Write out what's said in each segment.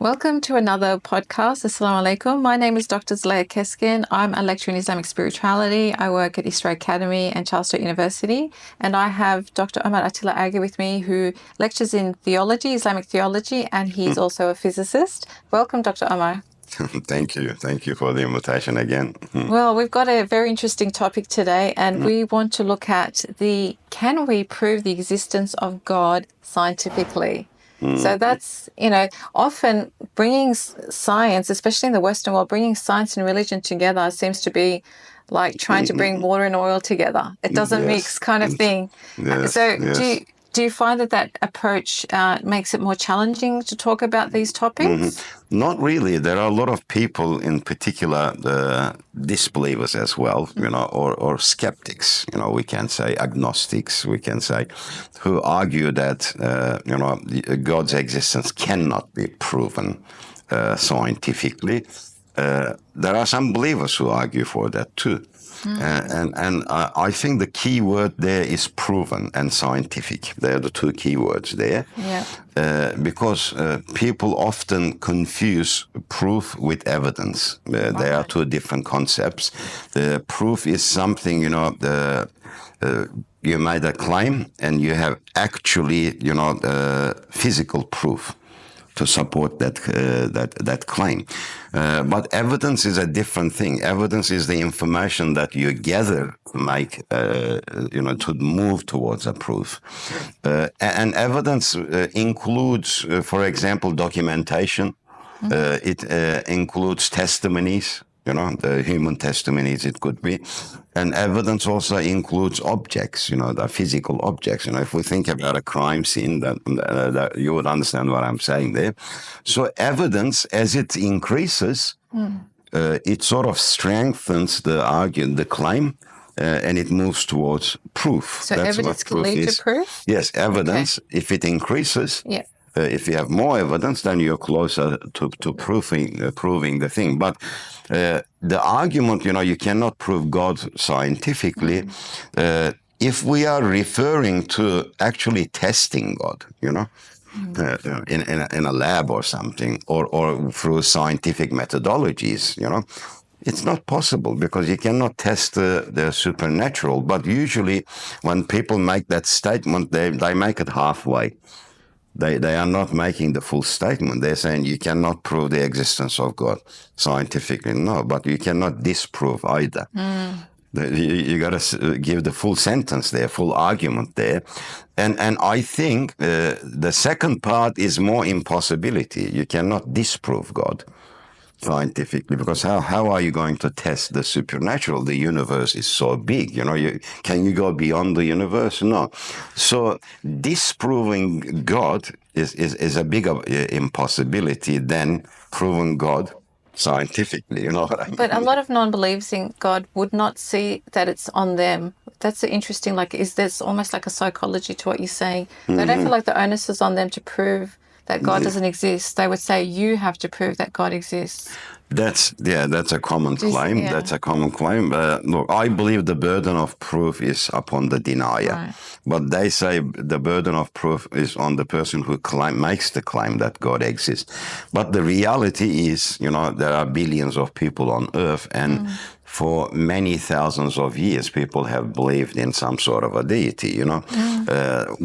Welcome to another podcast. Assalamu alaikum. My name is Dr. Zuleyha Keskin. I'm a lecturer in Islamic spirituality. I work at Isra Academy and Charles Sturt University. And I have Dr. Omer Atilla Ergi with me, who lectures in theology, Islamic theology, and he's also a physicist. Welcome, Dr. Omer. Thank you. Thank you for the invitation again. Well, we've got a very interesting topic today, and we want to look at can we prove the existence of God scientifically? So that's, often bringing science, especially in the Western world, bringing science and religion together seems to be like trying to bring water and oil together. It doesn't mix kind of thing. Yes. Do you find that approach makes it more challenging to talk about these topics? Not really. There are a lot of people, in particular, disbelievers as well, or skeptics, we can say agnostics, we can say, who argue that, God's existence cannot be proven scientifically. There are some believers who argue for that too. And I think the key word there is proven and scientific. They are the two key words there. Yeah. Because people often confuse proof with evidence. They are two different concepts. The proof is something, you made a claim and you have actually, physical proof to support that claim. But evidence is a different thing. Evidence is the information that you gather, to move towards a proof. And evidence includes, for example, documentation. It includes testimonies. The human testimonies, it could be. And evidence also includes objects, the physical objects. If we think about a crime scene, that you would understand what I'm saying there. So evidence, as it increases, it sort of strengthens the claim, and it moves towards proof. So That's evidence what can lead to proof? Yes, evidence, if it increases, if you have more evidence, then you're closer to proving the thing. But the argument, you cannot prove God scientifically if we are referring to actually testing God, in a lab or something, or through scientific methodologies, It's not possible because you cannot test the supernatural. But usually when people make that statement, they make it halfway. They are not making the full statement. They're saying you cannot prove the existence of God scientifically. No, but you cannot disprove either. You got to give the full sentence there, full argument there. And I think the second part is more impossibility. You cannot disprove God scientifically, because how are you going to test the supernatural? The universe is so big, can you go beyond the universe? No. So disproving God is a bigger impossibility than proving God scientifically, you know what I mean? But a lot of non-believers in God would not see that it's on them. That's interesting. There's almost like a psychology to what you're saying. They don't feel like the onus is on them to prove that God doesn't exist. They would say you have to prove that God exists. That's a common claim. Yeah. That's a common claim. Look, I believe the burden of proof is upon the denier. Right. But they say the burden of proof is on the person who makes the claim that God exists. But the reality is, there are billions of people on earth, and for many thousands of years, people have believed in some sort of a deity,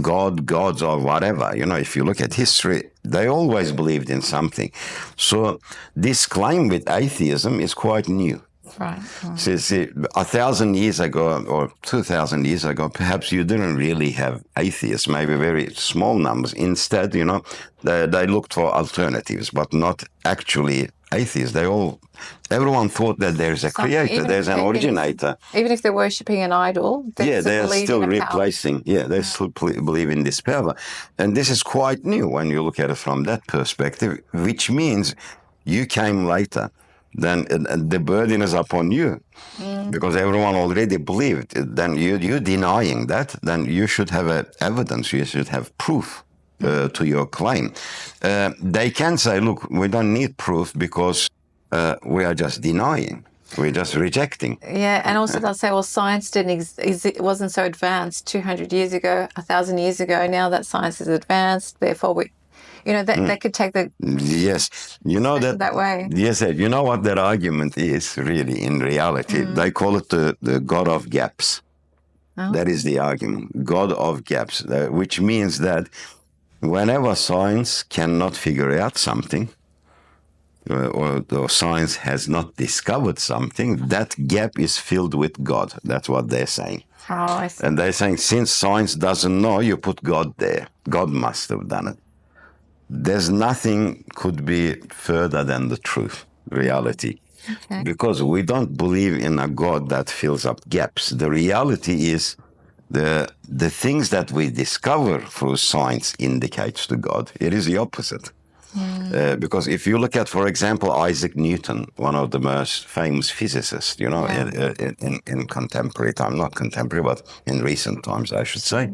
gods or whatever. If you look at history, they always believed in something. So this claim with atheism is quite new. Right. See, 1,000 years ago or 2,000 years ago, perhaps you didn't really have atheists, maybe very small numbers. Instead, they looked for alternatives, but not actually atheists. Everyone thought that there's a creator, there's an originator. Even if they're worshipping an idol, they are still replacing. Power. Yeah, they still believe in this power. And this is quite new when you look at it from that perspective, which means you came later. Then the burden is upon you because everyone already believed. Then you denying that, then you should have evidence, you should have proof to your claim. They can say, look, we don't need proof because we are just denying. We're just rejecting. Yeah, and also they'll say, well, science it wasn't so advanced 200 years ago, 1,000 years ago. Now that science is advanced, therefore They could take the Yes, you know that way. Yes, you know what that argument is really in reality. They call it the God of gaps. Oh. That is the argument, God of gaps, which means that whenever science cannot figure out something, or science has not discovered something, that gap is filled with God. That's what they're saying. Oh, I see. And they're saying, since science doesn't know, you put God there. God must have done it. There's nothing could be further than the truth, reality. Okay. Because we don't believe in a God that fills up gaps. The reality is the things that we discover through science indicates to God. It is the opposite. Because if you look at, for example, Isaac Newton, one of the most famous physicists, in contemporary time, not contemporary, but in recent times, I should say.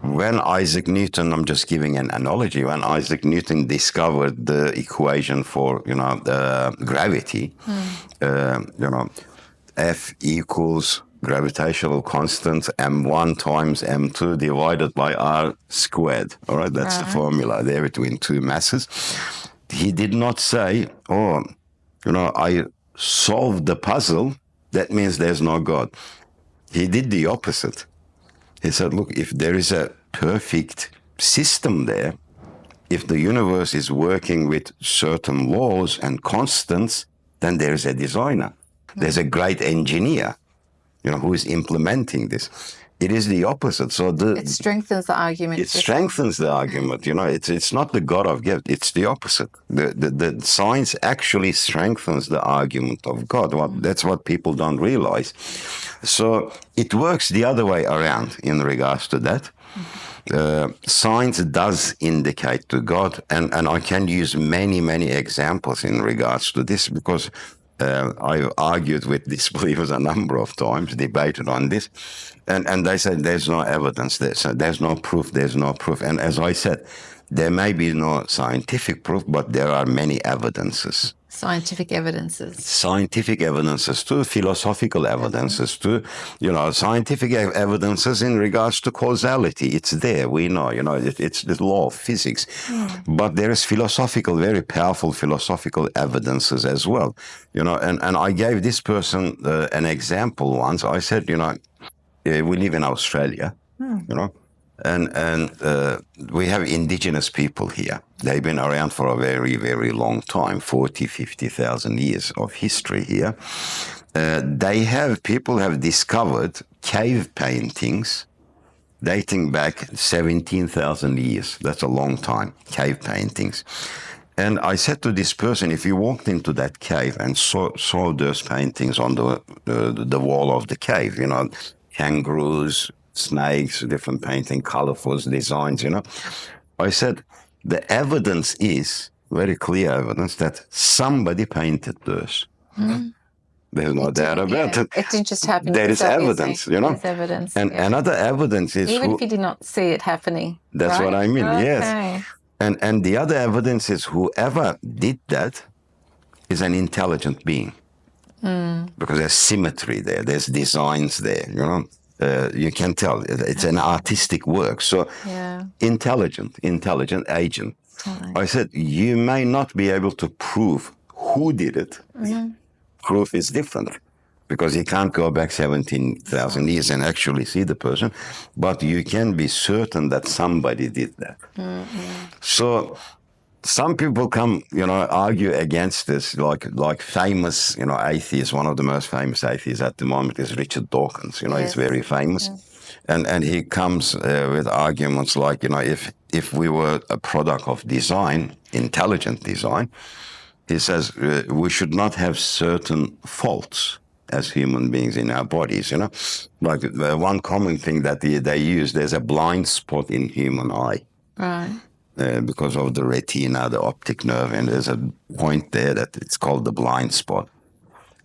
When Isaac Newton, I'm just giving an analogy, when Isaac Newton discovered the equation for, the gravity, F equals gravitational constant m1 times m2 divided by r squared. All right, that's the formula there between two masses. He did not say, I solved the puzzle, that means there's no God. He did the opposite. He said, look, if there is a perfect system there, if the universe is working with certain laws and constants, then there is a designer. There's a great engineer, who is implementing this. It is the opposite. So it strengthens the argument. It strengthens the argument. It's not the God of gift. It's the opposite. The science actually strengthens the argument of God. That's what people don't realize. So it works the other way around in regards to that. Science does indicate to God, and I can use many, many examples in regards to this because I've argued with disbelievers a number of times, debated on this, and they said there's no evidence there, so there's no proof. And as I said, there may be no scientific proof, but there are many evidences. Scientific evidences too, philosophical evidences too, scientific evidences in regards to causality. It's there, we know, it's the law of physics. But there is very powerful philosophical evidences as well, and I gave this person an example once. I said, we live in Australia, and we have indigenous people here. They've been around for a very, very long time, 40, 50,000 years of history here. People have discovered cave paintings dating back 17,000 years. That's a long time, cave paintings. And I said to this person, if you walked into that cave and saw those paintings on the wall of the cave, kangaroos, snakes, different painting, colorful designs, I said, the evidence is very clear evidence that somebody painted those. There's no doubt about it. It didn't just happen. There is evidence, There's evidence. And another evidence is... Even if you did not see it happening. That's right? what I mean, okay. Yes. And the other evidence is whoever did that is an intelligent being. Because there's symmetry there, there's designs there, you can tell it's an artistic work. So intelligent agent. I said, you may not be able to prove who did it. Proof is different because you can't go back 17,000 years and actually see the person, but you can be certain that somebody did that. So some people come, argue against this, like famous, atheists. One of the most famous atheists at the moment is Richard Dawkins. He's very famous, and he comes with arguments like, if we were a product of design, intelligent design, he says we should not have certain faults as human beings in our bodies. Like one common thing that they use, there's a blind spot in human eye. Right. Because of the retina, the optic nerve, and there's a point there that it's called the blind spot.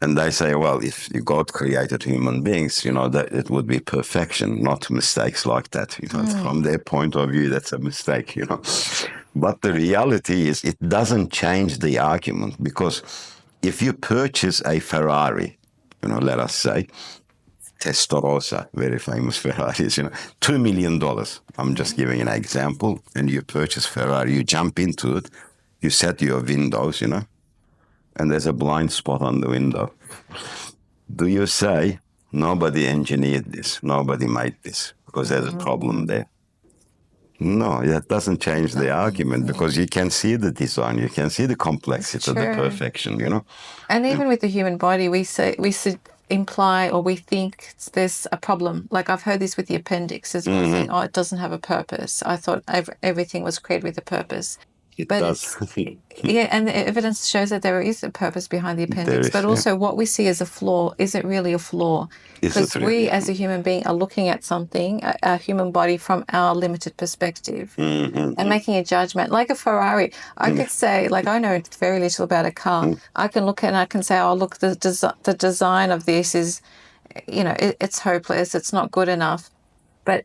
And they say, well, if God created human beings, that it would be perfection, not mistakes like that. From their point of view, that's a mistake, But the reality is it doesn't change the argument, because if you purchase a Ferrari, let us say, Testarossa, very famous Ferraris, $2 million. I'm just giving an example. And you purchase Ferrari, you jump into it, you set your windows, and there's a blind spot on the window. Do you say, nobody engineered this, nobody made this, because there's a problem there? No, that doesn't change the argument, because you can see the design, you can see the complexity, the perfection, And even with the human body, we imply or we think there's a problem. Like I've heard this with the appendix as well, saying, oh, it doesn't have a purpose. I thought everything was created with a purpose. It does. Yeah, and the evidence shows that there is a purpose behind the appendix, but also what we see as a flaw isn't really a flaw. Because we, as a human being, are looking at something, a human body, from our limited perspective and making a judgment. Like a Ferrari, I could say, like I know very little about a car. I can look at it and I can say, oh, look, the design of this is, it's hopeless, it's not good enough. But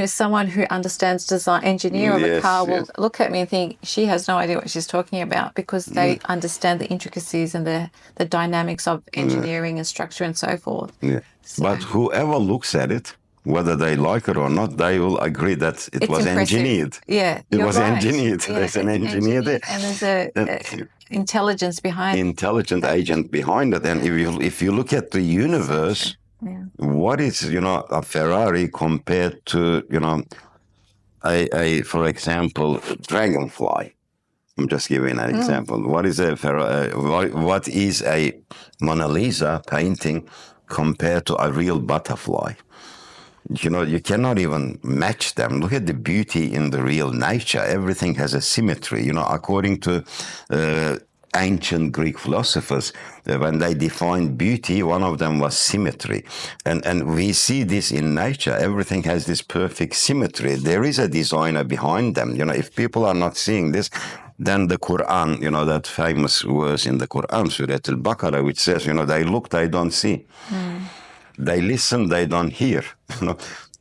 someone who understands design, engineer of a car will look at me and think she has no idea what she's talking about, because they understand the intricacies and the dynamics of engineering and structure and so forth. Yeah. So, but whoever looks at it, whether they like it or not, they will agree that it was engineered. Yeah, it was right. engineered. Yeah, there's an engineer there, and there's a intelligence behind. Intelligent agent behind it. And if you look at the universe. Yeah. What is, a Ferrari compared to, for example, dragonfly? I'm just giving an example. What is a Ferrari? What is a Mona Lisa painting compared to a real butterfly? You cannot even match them. Look at the beauty in the real nature. Everything has a symmetry. According to ancient Greek philosophers, when they defined beauty, one of them was symmetry. And we see this in nature. Everything has this perfect symmetry. There is a designer behind them. If people are not seeing this, then the Quran, that famous verse in the Quran, Surah Al-Baqarah, which says, they look, they don't see. They listen, they don't hear.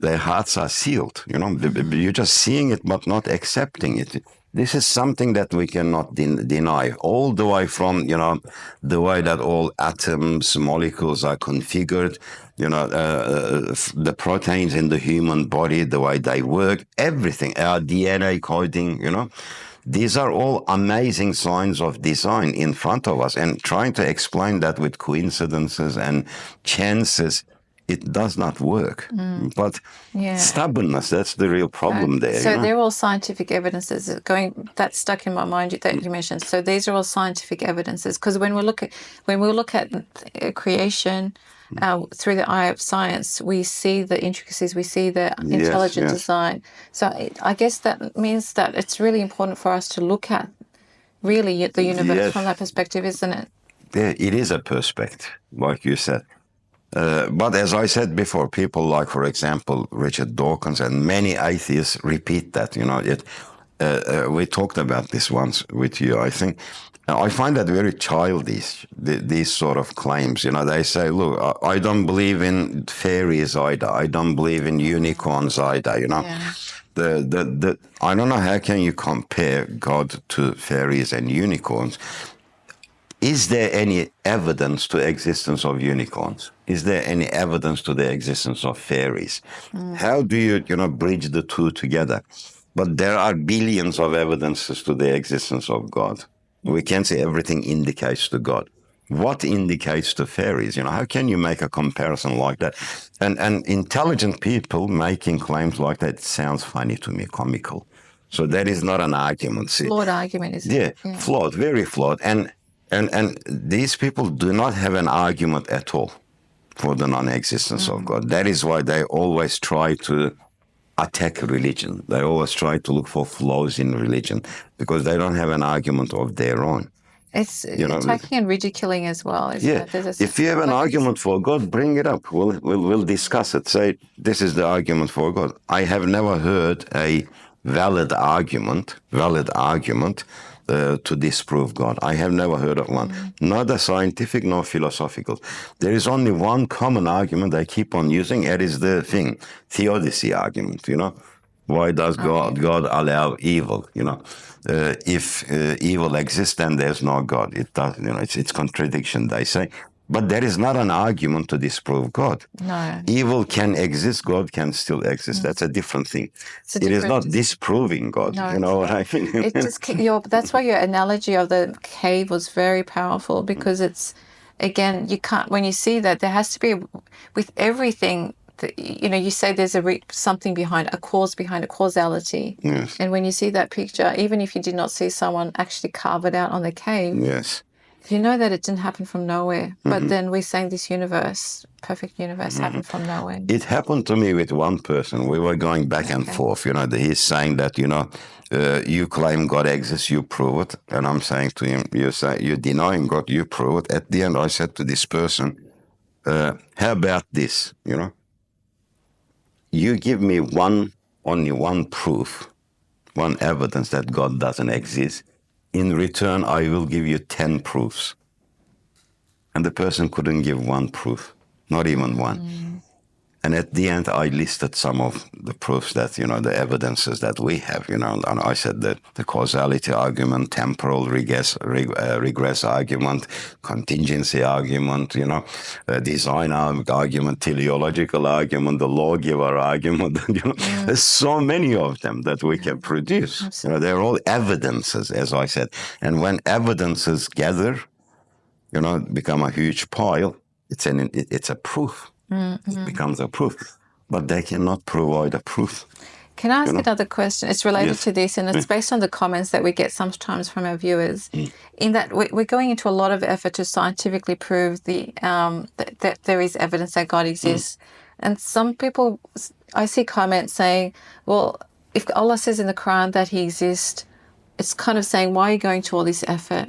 Their hearts are sealed. You're just seeing it, but not accepting it. This is something that we cannot deny, all the way from, the way that all atoms, molecules are configured, the proteins in the human body, the way they work, everything, our DNA coding, These are all amazing signs of design in front of us, and trying to explain that with coincidences and chances, it does not work. But stubbornness, that's the real problem there. So they're all scientific evidences. That stuck in my mind that you mentioned. So these are all scientific evidences, because when we look at creation through the eye of science, we see the intricacies, we see the intelligent design. So I guess that means that it's really important for us to look at really the universe from that perspective, isn't it? Yeah, it is a perspective, like you said. But as I said before, people like, for example, Richard Dawkins and many atheists repeat that. We talked about this once with you, I think. I find that very childish, these sort of claims. They say, look, I don't believe in fairies either. I don't believe in unicorns either, I don't know, how can you compare God to fairies and unicorns? Is there any evidence to existence of unicorns? Is there any evidence to the existence of fairies? How do you, bridge the two together? But there are billions of evidences to the existence of God. We can say everything indicates to God. What indicates to fairies? How can you make a comparison like that? And intelligent people making claims like that, it sounds funny to me, comical. So that is not an argument. Flawed argument, isn't it? Yeah, flawed, very flawed. And these people do not have an argument at all for the non-existence of God. That is why they always try to attack religion. They always try to look for flaws in religion, because they don't have an argument of their own. It's attacking and ridiculing as well, isn't it? If you have an argument for God, bring it up. We'll discuss it. Say, this is the argument for God. I have never heard a valid argument to disprove God. I have never heard of one. Neither scientific nor philosophical. There is only one common argument they keep on using. It is the theodicy argument, Why does God allow evil, If evil exists, then there's no God. It does, it's contradiction, they say. But there is not an argument to disprove God. No. Evil can exist, God can still exist. That's a different thing. It is not disproving God. No, you know what I mean? it just that's why your analogy of the cave was very powerful, because it's, again, you can't, when you see that, there has to be with everything that, you say there's something behind, a cause behind, a causality. Yes. And when you see that picture, even if you did not see someone actually carve it out on the cave, Yes. you know that it didn't happen from nowhere. But then we're saying this universe, perfect universe, happened from nowhere. It happened to me with one person. We were going back and forth. He's saying that, you claim God exists, you prove it. And I'm saying to him, you're denying God, you prove it. At the end, I said to this person, how about this, You give me only one proof, one evidence that God doesn't exist. In return, I will give you 10 proofs. And the person couldn't give one proof, not even one. And at the end, I listed some of the proofs that, the evidences that we have, and I said that the causality argument, temporal regress argument, contingency argument, design argument, teleological argument, the lawgiver argument, there's so many of them that we can produce. They're all evidences, as I said. And when evidences gather, become a huge pile, it's a proof. It becomes a proof, but they cannot provide a proof. Can I ask another question? It's related to this, and it's based on the comments that we get sometimes from our viewers. In that we're going into a lot of effort to scientifically prove that there is evidence that God exists, and some people, I see comments saying, "Well, if Allah says in the Quran that He exists, it's kind of saying, why are you going to all this effort?"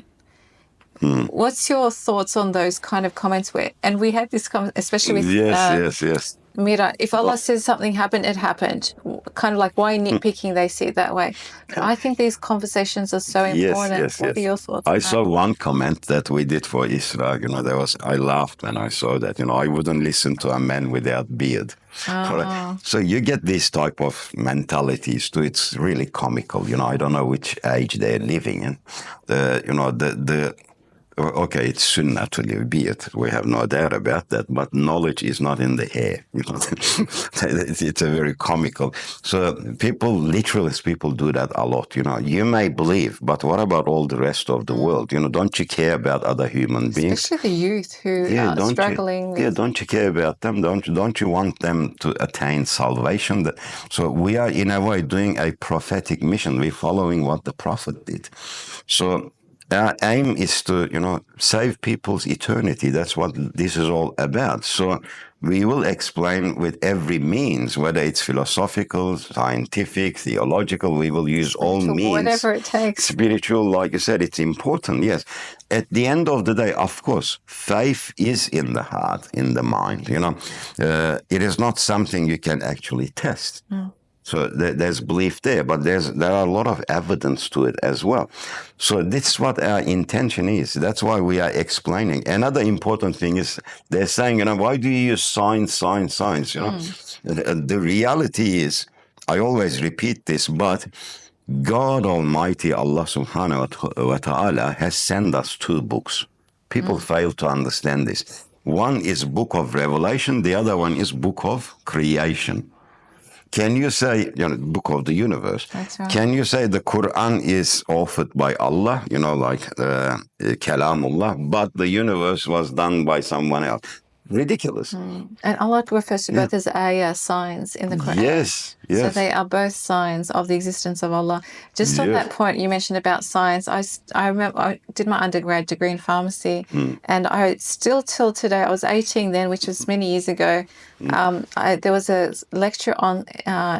What's your thoughts on those kind of comments? And we had this comment, especially with yes. Mira, if Allah says something happened, it happened. Kind of like, why nitpicking? They see it that way. I think these conversations are so important. Yes. What are your thoughts? I saw one comment that we did for Isra. I laughed when I saw that. I wouldn't listen to a man without beard. So you get this type of mentalities too. It's really comical. I don't know which age they're living in. Okay, it's sunnah to leave beard. We have no doubt about that. But knowledge is not in the air. It's a very comical. So people do that a lot. You may believe, but what about all the rest of the world? Don't you care about other human beings? Especially the youth who are struggling. Don't you care about them? Don't you want them to attain salvation? So we are, in a way, doing a prophetic mission. We're following what the prophet did. So our aim is to, save people's eternity. That's what this is all about. So we will explain with every means, whether it's philosophical, scientific, theological, we will use all means. Whatever it takes. Spiritual, like you said, it's important, yes. At the end of the day, of course, faith is in the heart, in the mind, It is not something you can actually test. So there's belief there, but there are a lot of evidence to it as well. So this is what our intention is. That's why we are explaining. Another important thing is they're saying, why do you use science? The reality is, I always repeat this, but God Almighty, Allah subhanahu wa ta'ala, has sent us 2 books. People fail to understand this. One is Book of Revelation. The other one is Book of Creation. Can you say, Book of the Universe? That's right. Can you say the Quran is authored by Allah, like Kalamullah, but the universe was done by someone else? Ridiculous. And Allah refers to both as ayah, signs in the Quran. Yes. So they are both signs of the existence of Allah. Just on that point you mentioned about science, I remember I did my undergrad degree in pharmacy, and I still till today, I was 18 then, which was many years ago, there was a lecture on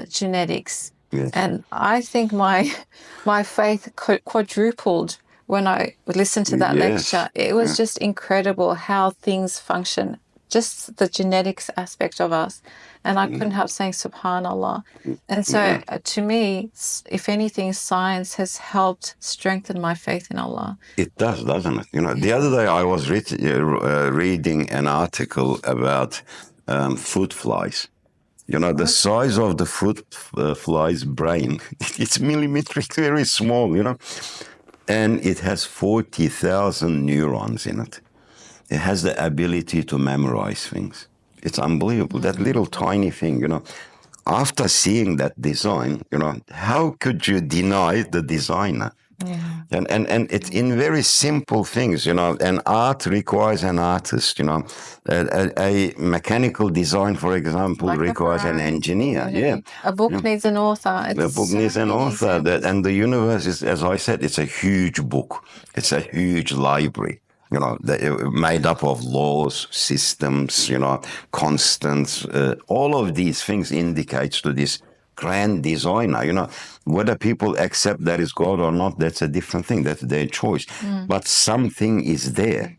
genetics, and I think my faith quadrupled when I listened to that lecture. It was just incredible how things function. Just the genetics aspect of us. And I couldn't help saying, SubhanAllah. And so to me, if anything, science has helped strengthen my faith in Allah. It does, doesn't it? The other day I was reading an article about fruit flies. The size of the fruit fly's brain, it's millimetric, very small, and it has 40,000 neurons in it. it has the ability to memorize things. It's unbelievable. That little tiny thing, after seeing that design, how could you deny the designer? Yeah. And it's in very simple things, and art requires an artist, a mechanical design, for example, Like the requires an Ferrari. engineer. Yeah. A book needs an author. The It's book so needs an many author, examples. and the universe is, as I said, it's a huge book. It's a huge library, made up of laws, systems, constants. All of these things indicates to this grand designer. Whether people accept that is God or not, that's a different thing. That's their choice. But something is there.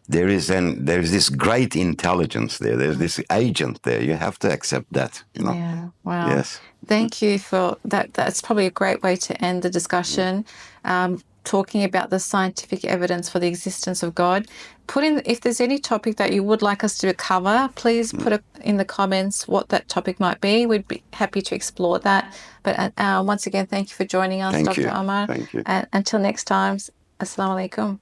There is this great intelligence there. There's this agent there. You have to accept that. Yeah. Wow. Yes. Thank you for that. That's probably a great way to end the discussion. Talking about the scientific evidence for the existence of God. If there's any topic that you would like us to cover, please put it in the comments what that topic might be. We'd be happy to explore that. But once again, thank you for joining us, Thank Dr. you. Omer. Thank you. And until next time, Assalamu alaikum.